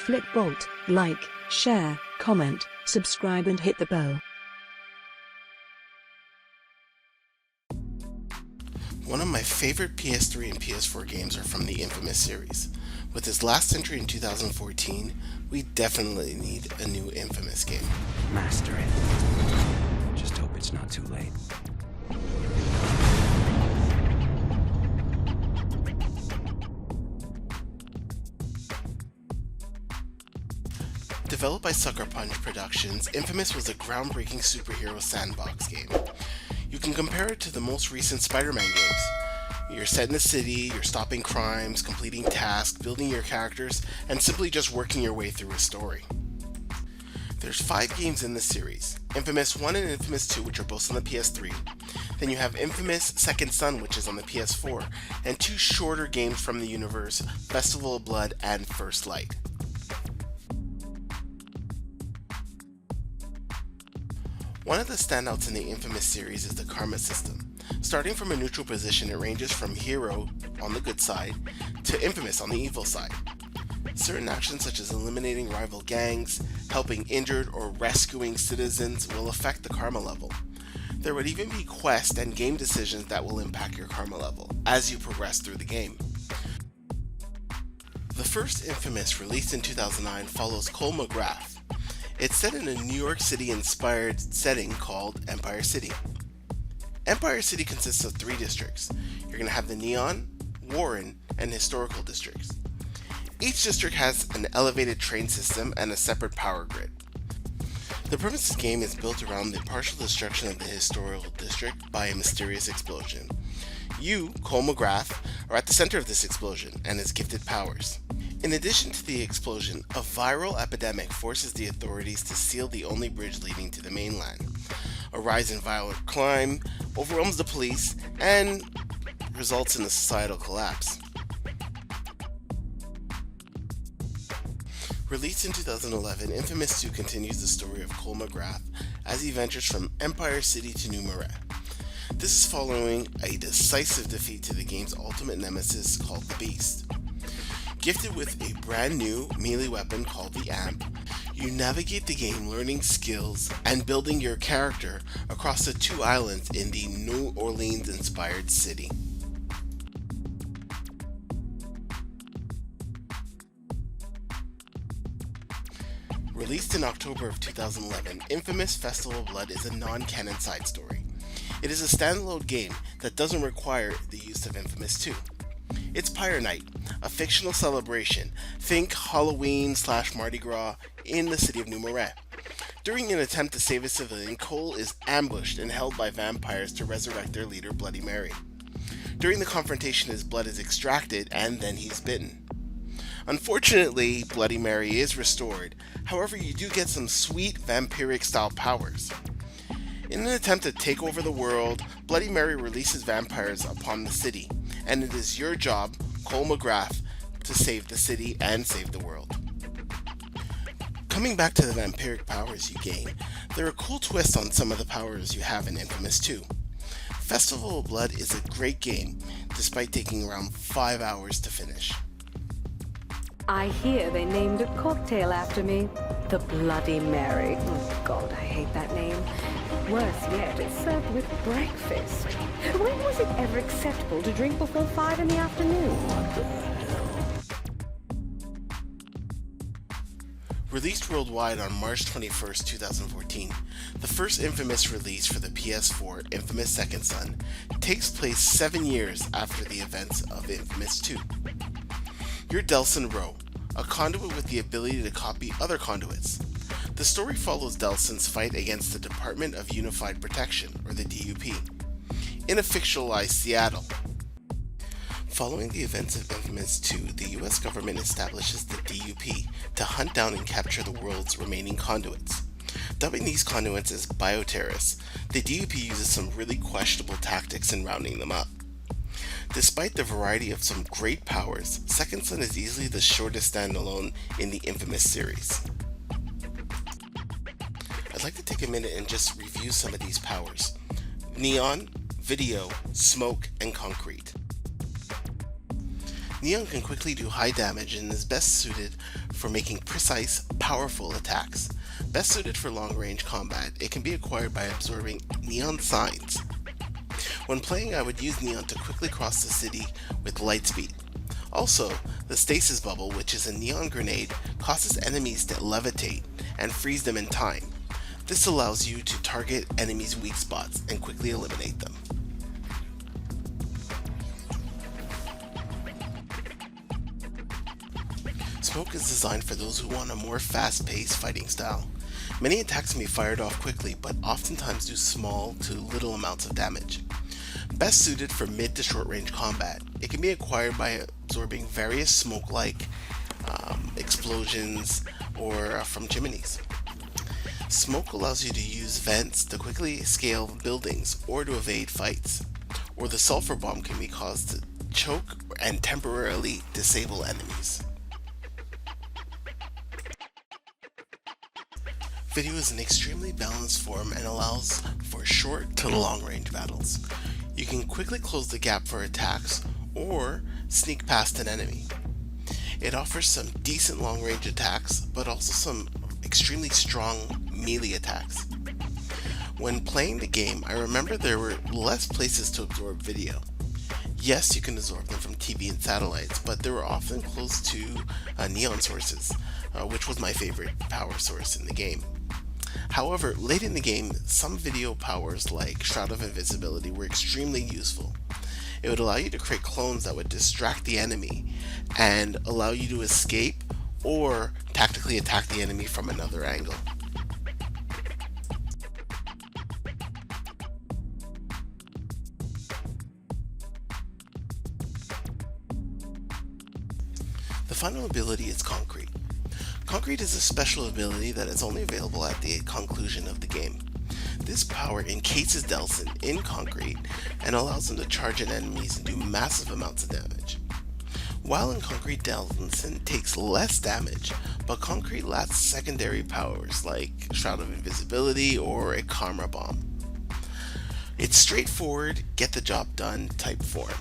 FLIXBOLT. Like, share, comment, subscribe and hit the bell. One of my favorite PS3 and PS4 games are from the Infamous series. With its last entry in 2014, we definitely need a new Infamous game. Master it. Just hope it's not too late. Developed by Sucker Punch Productions, Infamous was a groundbreaking superhero sandbox game. You can compare it to the most recent Spider-Man games. You're set in a city, you're stopping crimes, completing tasks, building your characters, and simply just working your way through a story. There's 5 games in this series, Infamous 1 and Infamous 2, which are both on the PS3. Then you have Infamous Second Son, which is on the PS4, and 2 shorter games from the universe, Festival of Blood and First Light. One of the standouts in the Infamous series is the karma system. Starting from a neutral position, it ranges from hero on the good side to infamous on the evil side. Certain actions such as eliminating rival gangs, helping injured, or rescuing citizens will affect the karma level. There would even be quests and game decisions that will impact your karma level as you progress through the game. The first Infamous, released in 2009, follows Cole McGrath. It's set in a New York City inspired setting called Empire City. Empire City consists of 3 districts. You're going to have the Neon, Warren, and Historical districts. Each district has an elevated train system and a separate power grid. The premise of the game is built around the partial destruction of the Historical district by a mysterious explosion. You, Cole McGrath, are at the center of this explosion and is gifted powers. In addition to the explosion, a viral epidemic forces the authorities to seal the only bridge leading to the mainland. A rise in violent crime overwhelms the police and results in a societal collapse. Released in 2011, Infamous 2 continues the story of Cole McGrath as he ventures from Empire City to New Marais. This is following a decisive defeat to the game's ultimate nemesis called the Beast. Gifted with a brand new melee weapon called the Amp, you navigate the game learning skills and building your character across the 2 islands in the New Orleans inspired city. Released in October of 2011, Infamous Festival of Blood is a non-canon side story. It is a standalone game that doesn't require the use of Infamous 2. It's Pyre Night, a fictional celebration. Think Halloween/Mardi Gras in the city of New Marais. During an attempt to save a civilian, Cole is ambushed and held by vampires to resurrect their leader, Bloody Mary. During the confrontation, his blood is extracted and then he's bitten. Unfortunately, Bloody Mary is restored. However, you do get some sweet vampiric style powers. In an attempt to take over the world, Bloody Mary releases vampires upon the city, and it is your job, Cole McGrath, to save the city and save the world. Coming back to the vampiric powers you gain, there are cool twists on some of the powers you have in Infamous 2. Festival of Blood is a great game, despite taking around 5 hours to finish. I hear they named a cocktail after me. The Bloody Mary. Oh God, I hate that name. Worse yet, it's served with breakfast. When was it ever acceptable to drink before 5 in the afternoon? What the hell? Released worldwide on March 21st, 2014, the first Infamous release for the PS4, Infamous Second Son, takes place 7 years after the events of Infamous 2. You're Delson Rowe, a conduit with the ability to copy other conduits. The story follows Delson's fight against the Department of Unified Protection, or the DUP, in a fictionalized Seattle. Following the events of Infamous 2, the US government establishes the DUP to hunt down and capture the world's remaining conduits. Dubbing these conduits as bioterrorists, the DUP uses some really questionable tactics in rounding them up. Despite the variety of some great powers, Second Son is easily the shortest standalone in the Infamous series. I'd like to take a minute and just review some of these powers. Neon, Video, Smoke, and Concrete. Neon can quickly do high damage and is best suited for making precise, powerful attacks. Best suited for long-range combat, it can be acquired by absorbing Neon signs. When playing, I would use Neon to quickly cross the city with light speed. Also, the Stasis Bubble, which is a Neon grenade, causes enemies to levitate and freeze them in time. This allows you to target enemies' weak spots and quickly eliminate them. Smoke is designed for those who want a more fast-paced fighting style. Many attacks can be fired off quickly, but oftentimes do small to little amounts of damage. Best suited for mid to short range combat, it can be acquired by absorbing various smoke-like explosions or from chimneys. Smoke allows you to use vents to quickly scale buildings or to evade fights. Or the sulfur bomb can be caused to choke and temporarily disable enemies. Video is an extremely balanced form and allows for short to long range battles. You can quickly close the gap for attacks or sneak past an enemy. It offers some decent long range attacks, but also some extremely strong melee attacks. When playing the game, I remember there were less places to absorb video. Yes, you can absorb them from TV and satellites, but they were often close to neon sources, which was my favorite power source in the game. However, late in the game, some video powers like Shroud of Invisibility were extremely useful. It would allow you to create clones that would distract the enemy and allow you to escape or tactically attack the enemy from another angle. The final ability is Concrete. Concrete is a special ability that is only available at the conclusion of the game. This power encases Delsin in concrete and allows him to charge at enemies and do massive amounts of damage. While in concrete, Delsin takes less damage, but concrete lacks secondary powers like Shroud of Invisibility or a Karma Bomb. It's straightforward, get the job done type form,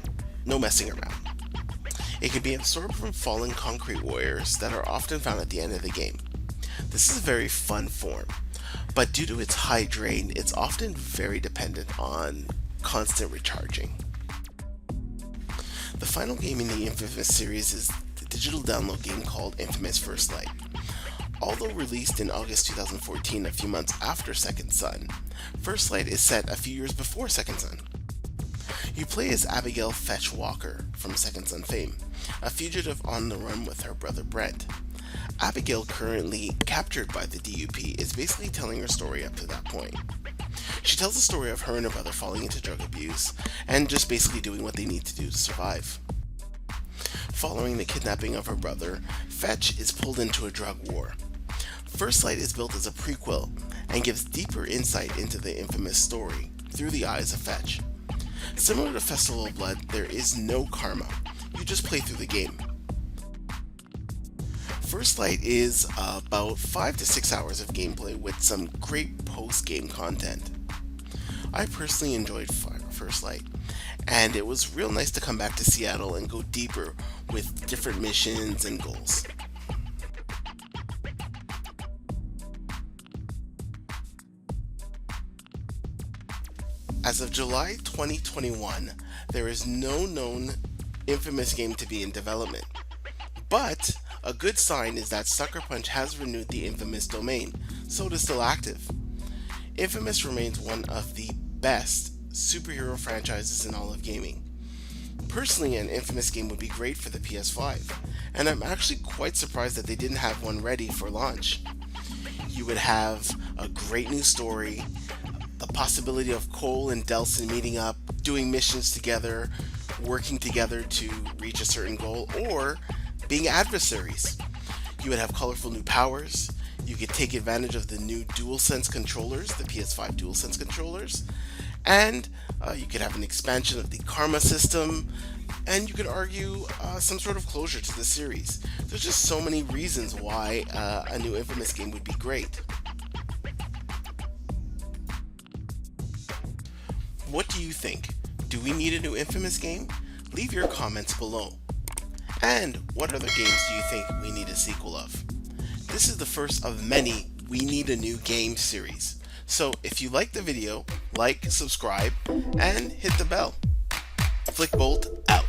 no messing around. It can be absorbed from fallen concrete warriors that are often found at the end of the game. This is a very fun form, but due to its high drain, it's often very dependent on constant recharging. The final game in the Infamous series is the digital download game called Infamous First Light. Although released in August 2014, a few months after Second Son, First Light is set a few years before Second Son. You play as Abigail Fetch Walker from Second Son fame, a fugitive on the run with her brother Brent. Abigail, currently captured by the DUP, is basically telling her story up to that point. She tells the story of her and her brother falling into drug abuse and just basically doing what they need to do to survive. Following the kidnapping of her brother, Fetch is pulled into a drug war. First Light is built as a prequel and gives deeper insight into the infamous story through the eyes of Fetch. Similar to Festival of Blood, there is no karma. You just play through the game. First Light is about 5 to 6 hours of gameplay with some great post-game content. I personally enjoyed First Light, and it was real nice to come back to Seattle and go deeper with different missions and goals. As of July 2021, there is no known Infamous game to be in development. But a good sign is that Sucker Punch has renewed the Infamous domain, so it is still active. Infamous remains one of the best superhero franchises in all of gaming. Personally, an Infamous game would be great for the PS5, and I'm actually quite surprised that they didn't have one ready for launch. You would have a great new story, the possibility of Cole and Delsin meeting up, doing missions together, working together to reach a certain goal, or being adversaries. You would have colorful new powers, you could take advantage of the new DualSense controllers, the PS5 DualSense controllers, and you could have an expansion of the Karma system, and you could argue some sort of closure to the series. There's just so many reasons why a new Infamous game would be great. What do you think? Do we need a new Infamous game? Leave your comments below. And what other games do you think we need a sequel of? This is the first of many We Need a New Game series. So if you like the video, like, subscribe, and hit the bell. FLIXBOLT out.